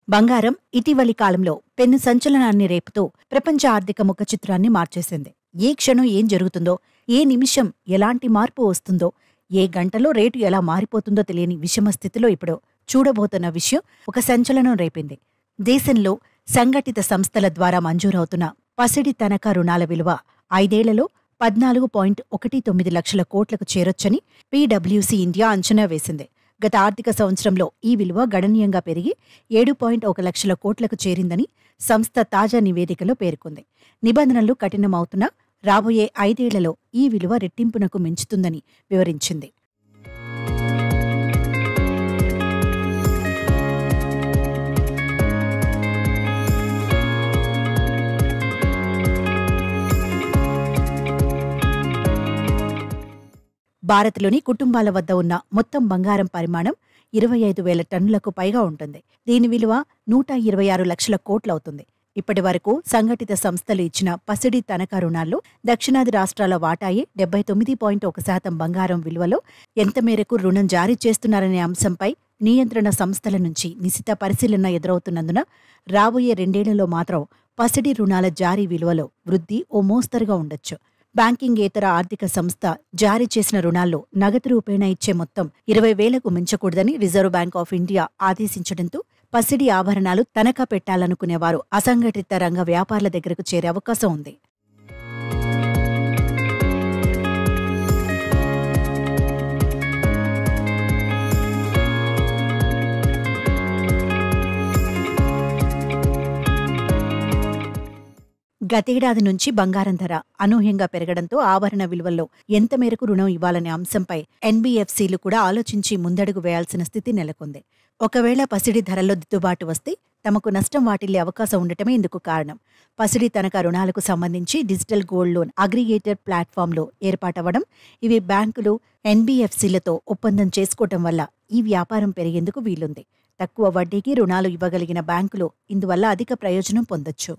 బంగారం ఇటీవలి కాలంలో పెను సంచలనాన్ని రేపుతూ ప్రపంచ ఆర్థిక ముఖచిత్రాన్ని మార్చేసింది. ఏ క్షణం ఏం జరుగుతుందో, ఏ నిమిషం ఎలాంటి మార్పు వస్తుందో, ఏ గంటలో రేటు ఎలా మారిపోతుందో తెలియని విషమ స్థితిలో ఇప్పుడు చూడబోతున్న విషయం ఒక సంచలనం రేపింది. దేశంలో సంఘటిత సంస్థల ద్వారా మంజూరవుతున్న పసిడి తనఖా రుణాల విలువ 5 ఏళ్లలో 14.19 లక్షల కోట్లకు చేరొచ్చని పీడబ్ల్యూసీ ఇండియా అంచనా వేసింది. గత ఆర్థిక సంవత్సరంలో ఈ విలువ గణనీయంగా పెరిగి 7.1 లక్షల కోట్లకు చేరిందని సంస్థ తాజా నివేదికలో పేర్కొంది. నిబంధనలు కఠినమవుతున్నా రాబోయే 5 ఏళ్లలో ఈ విలువ రెట్టింపునకు మించుతుందని వివరించింది. భారత్లోని కుటుంబాల వద్ద ఉన్న మొత్తం బంగారం పరిమాణం 25,000 టన్నులకు పైగా ఉంటుంది. దీని విలువ 126 లక్షల కోట్లవుతుంది. ఇప్పటి వరకు సంఘటిత సంస్థలు ఇచ్చిన పసిడి తనఖా రుణాల్లో దక్షిణాది రాష్ట్రాల వాటాయే 79.1% బంగారం విలువలో ఎంత మేరకు రుణం జారీ చేస్తున్నారనే అంశంపై నియంత్రణ సంస్థల నుంచి నిశిత పరిశీలన ఎదురవుతున్నందున రాబోయే 2 ఏళ్లలో మాత్రం పసిడి రుణాల జారీ విలువలో వృద్ధి ఓ మోస్తరుగా ఉండొచ్చు. బ్యాంకింగేతర ఆర్థిక సంస్థ జారీ చేసిన రుణాల్లో నగదు రూపేణా ఇచ్చే మొత్తం 20,000కు మించకూడదని రిజర్వ్ బ్యాంక్ ఆఫ్ ఇండియా ఆదేశించడంతో పసిడి ఆభరణాలు తనఖా పెట్టాలనుకునేవారు అసంఘటిత రంగ వ్యాపారుల దగ్గరకు చేరే అవకాశం ఉంది. గతేడాది నుంచి బంగారం ధర అనూహ్యంగా పెరగడంతో ఆభరణ విలువల్లో ఎంత మేరకు రుణం ఇవ్వాలనే అంశంపై ఎన్బీఎఫ్సీలు కూడా ఆలోచించి ముందడుగు వేయాల్సిన స్థితి నెలకొంది. ఒకవేళ పసిడి ధరల్లో దిద్దుబాటు వస్తే తమకు నష్టం వాటిల్లే అవకాశం ఉండటమే ఇందుకు కారణం. పసిడి తనఖా రుణాలకు సంబంధించి డిజిటల్ గోల్డ్ లోన్ అగ్రిగేటర్ ప్లాట్ఫామ్లో ఏర్పాటవ్వడం, ఇవి బ్యాంకులు ఎన్బీఎఫ్సీలతో ఒప్పందం చేసుకోవటం వల్ల ఈ వ్యాపారం పెరిగేందుకు వీలుంది. తక్కువ వడ్డీకి రుణాలు ఇవ్వగలిగిన బ్యాంకులు ఇందువల్ల అధిక ప్రయోజనం పొందొచ్చు.